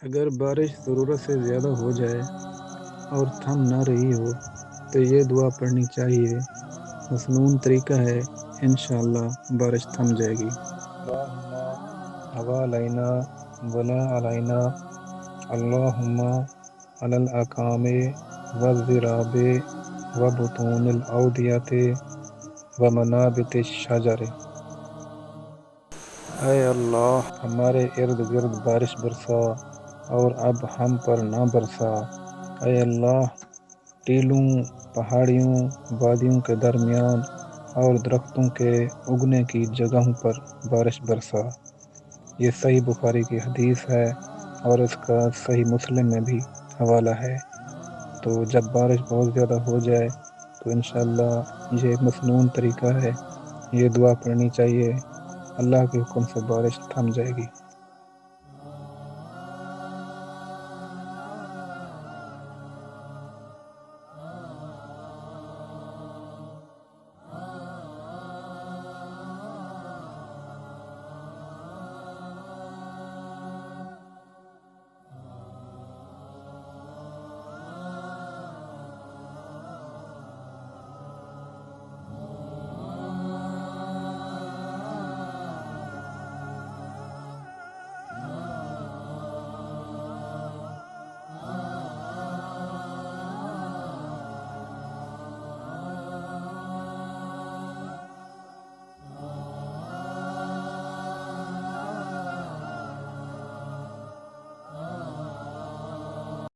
अगर बारिश ज़रूरत से ज़्यादा हो जाए और थम ना रही हो तो ये दुआ पढ़नी चाहिए। मसनून तरीका है, इंशाअल्लाह बारिश थम जाएगी। अल्लाहुम्मा हवा अलैना वला अलैना, अल्लाहुम्मा अलल अकामे वज़्ज़िराबे व बुतूनिल औदियते व मनाबितिश शजरे। ऐ अल्लाह, हमारे इर्द गिर्द बारिश बरसा और अब हम पर ना बरसा। ऐ अल्लाह, टीलों, पहाड़ियों, वादियों के दरमियान और दरख्तों के उगने की जगहों पर बारिश बरसा। ये सही बुखारी की हदीस है और इसका सही मुस्लिम में भी हवाला है। तो जब बारिश बहुत ज़्यादा हो जाए तो इंशाअल्लाह ये एक मसनून तरीका है, ये दुआ पढ़नी चाहिए। अल्लाह के हुक्म से बारिश थम जाएगी।